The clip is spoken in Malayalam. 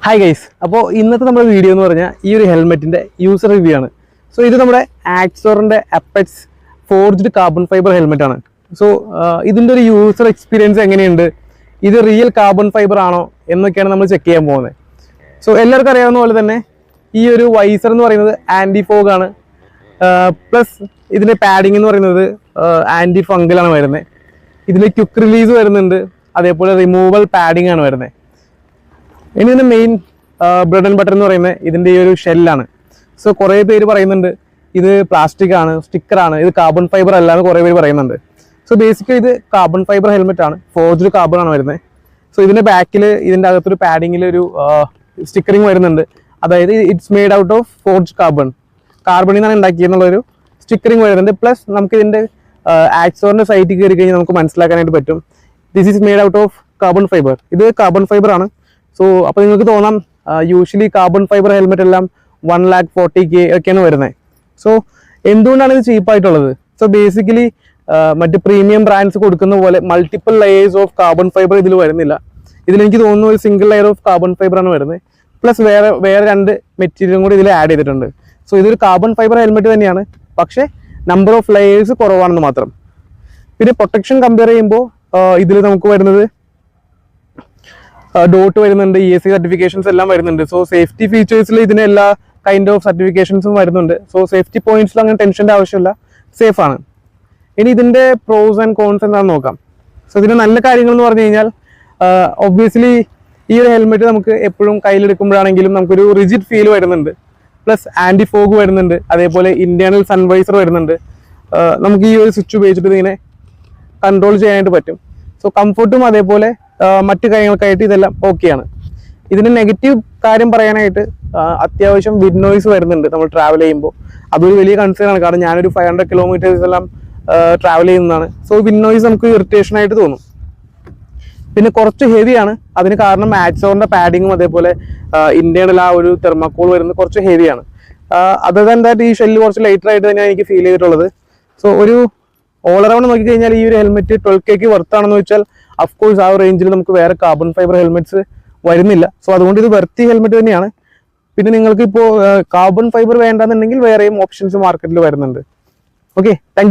ഹായ് ഗൈസ്, അപ്പോൾ ഇന്നത്തെ നമ്മുടെ വീഡിയോ എന്ന് പറഞ്ഞാൽ ഈ ഒരു ഹെൽമെറ്റിൻ്റെ യൂസർ റിവ്യൂ ആണ്. സോ ഇത് നമ്മുടെ ആക്സോറിൻ്റെ apex forged carbon fibre helmet ആണ്. സോ ഇതിൻ്റെ ഒരു യൂസർ എക്സ്പീരിയൻസ് എങ്ങനെയുണ്ട്, ഇത് റിയൽ കാർബൺ ഫൈബർ ആണോ എന്നൊക്കെയാണ് നമ്മൾ ചെക്ക് ചെയ്യാൻ പോകുന്നത്. സോ എല്ലാവർക്കും അറിയാവുന്ന പോലെ തന്നെ ഈ ഒരു വൈസർ എന്ന് പറയുന്നത് ആൻറ്റി ഫോഗ് ആണ്. പ്ലസ് ഇതിൻ്റെ പാഡിങ് എന്ന് പറയുന്നത് ആൻറ്റി ഫംഗലാണ് വരുന്നത്. ഇതിൽ ക്വിക്ക് റിലീസ് വരുന്നുണ്ട്, അതേപോലെ റിമൂവൽ പാഡിങ് ആണ് വരുന്നത്. ഇനി ഇതിൻ്റെ മെയിൻ ബ്രെഡ് ആൻഡ് ബട്ടർ എന്ന് പറയുന്നത് ഇതിൻ്റെ ഈ ഒരു ഷെല്ലാണ്. സോ കുറേ പേര് പറയുന്നുണ്ട് ഇത് പ്ലാസ്റ്റിക് ആണ്, സ്റ്റിക്കറാണ്, ഇത് കാർബൺ ഫൈബർ അല്ല എന്ന് കുറേ പേര് പറയുന്നുണ്ട്. സോ ബേസിക്കലി ഇത് കാർബൺ ഫൈബർ ഹെൽമെറ്റ് ആണ്, ഫോർജ്ഡ് കാർബൺ ആണ് വരുന്നത്. സോ ഇതിൻ്റെ ബാക്കിൽ ഇതിൻ്റെ അകത്തൊരു പാഡിങ്ങിൽ ഒരു സ്റ്റിക്കറിങ് വരുന്നുണ്ട്. അതായത് it's made out of forged കാർബണിൽ നിന്നാണ് ഉണ്ടാക്കിയെന്നുള്ളൊരു സ്റ്റിക്കറിങ് വരുന്നുണ്ട്. പ്ലസ് നമുക്ക് ഇതിൻ്റെ ആക്സോറിൻ്റെ സൈറ്റിൽ കയറി കഴിഞ്ഞാൽ നമുക്ക് മനസ്സിലാക്കാനായിട്ട് പറ്റും this is made out of carbon fibre. ഇത് കാർബൺ ഫൈബർ ആണ്. സോ അപ്പോൾ നിങ്ങൾക്ക് തോന്നാം യൂഷ്വലി കാർബൺ ഫൈബർ ഹെൽമെറ്റ് എല്ലാം 1,40,000 ഒക്കെയാണ് വരുന്നത്. സോ എന്തുകൊണ്ടാണ് ഇത് ചീപ്പായിട്ടുള്ളത്? സോ ബേസിക്കലി മറ്റ് പ്രീമിയം ബ്രാൻഡ്സ് കൊടുക്കുന്ന പോലെ multiple layers of carbon fibre ഇതിൽ വരുന്നില്ല. ഇതിലെനിക്ക് തോന്നുന്നു ഒരു single layer of carbon fibre ആണ് വരുന്നത്. പ്ലസ് വേറെ രണ്ട് മെറ്റീരിയലും കൂടി ഇതിൽ ആഡ് ചെയ്തിട്ടുണ്ട്. സോ ഇതൊരു കാർബൺ ഫൈബർ ഹെൽമെറ്റ് തന്നെയാണ്, പക്ഷേ നമ്പർ ഓഫ് ലെയേഴ്സ് കുറവാണെന്ന് മാത്രം. പിന്നെ പ്രൊട്ടക്ഷൻ കമ്പയർ ചെയ്യുമ്പോൾ ഇതിൽ നമുക്ക് വരുന്നത് ഡോട്ട് വരുന്നുണ്ട്, ESC സർട്ടിഫിക്കേഷൻസ് എല്ലാം വരുന്നുണ്ട്. സോ സേഫ്റ്റി ഫീച്ചേഴ്സിൽ ഇതിന് എല്ലാ കൈൻഡ് ഓഫ് സർട്ടിഫിക്കേഷൻസും വരുന്നുണ്ട്. സോ സേഫ്റ്റി പോയിന്റ്സിൽ അങ്ങനെ ടെൻഷൻ്റെ ആവശ്യമില്ല, സേഫ് ആണ്. ഇനി ഇതിൻ്റെ പ്രോസ് ആൻഡ് കോൺസ് എന്താണെന്ന് നോക്കാം. സോ ഇതിൻ്റെ നല്ല കാര്യങ്ങൾ എന്ന് പറഞ്ഞു കഴിഞ്ഞാൽ ഒബ്വിയസ്ലി ഈ ഒരു ഹെൽമെറ്റ് നമുക്ക് എപ്പോഴും കയ്യിലെടുക്കുമ്പോഴാണെങ്കിലും നമുക്കൊരു റിജിഡ് ഫീൽ വരുന്നുണ്ട്. പ്ലസ് ആൻറ്റി ഫോഗ് വരുന്നുണ്ട്, അതേപോലെ ഇന്റേണൽ സൺവൈസർ വരുന്നുണ്ട്. നമുക്ക് ഈ ഒരു സ്വിച്ച് ഉപയോഗിച്ചിട്ട് ഇതിനെ കൺട്രോൾ ചെയ്യാനായിട്ട് പറ്റും. സോ കംഫർട്ടും അതേപോലെ മറ്റു കാര്യങ്ങൾക്കായിട്ട് ഇതെല്ലാം ഓക്കെയാണ്. ഇതിന് നെഗറ്റീവ് കാര്യം പറയാനായിട്ട് അത്യാവശ്യം വിൻഡ് നോയ്സ് വരുന്നുണ്ട് നമ്മൾ ട്രാവൽ ചെയ്യുമ്പോൾ. അതൊരു വലിയ കൺസേൺ ആണ്, കാരണം ഞാനൊരു 500 കിലോമീറ്റേഴ്സ് എല്ലാം ട്രാവൽ ചെയ്യുന്നതാണ്. സോ വിൻഡ് നോയ്സ് നമുക്ക് ഇറിറ്റേഷൻ ആയിട്ട് തോന്നും. പിന്നെ കുറച്ച് ഹെവിയാണ്, അതിന് കാരണം ആക്സോറിൻ്റെ പാഡിങ്ങും അതേപോലെ ഇന്റേണൽ ആ ഒരു തെർമാക്കോൾ വരുന്നത് കുറച്ച് ഹെവിയാണ്. അതർ ദാൻ ദാറ്റ് ഈ ഷെല്ല് കുറച്ച് ലൈറ്റർ ആയിട്ട് തന്നെയാണ് എനിക്ക് ഫീൽ ചെയ്തിട്ടുള്ളത്. സോ ഒരു ഓൾ അറൗണ്ട് നോക്കിക്കഴിഞ്ഞാൽ ഈ ഒരു ഹെൽമെറ്റ് 12K വർത്താണെന്ന് വെച്ചാൽ അഫ്കോഴ്സ് ആ ഒരു റേഞ്ചിൽ നമുക്ക് വേറെ കാർബൺ ഫൈബർ ഹെൽമെറ്റ്സ് വരുന്നില്ല. സോ അതുകൊണ്ട് ഇത് വെർത്തി ഹെൽമെറ്റ് തന്നെയാണ്. പിന്നെ നിങ്ങൾക്ക് ഇപ്പോൾ കാർബൺ ഫൈബർ വേണ്ടെന്നുണ്ടെങ്കിൽ വേറെയും ഓപ്ഷൻസ് മാർക്കറ്റിൽ വരുന്നുണ്ട്. Okay, thank you.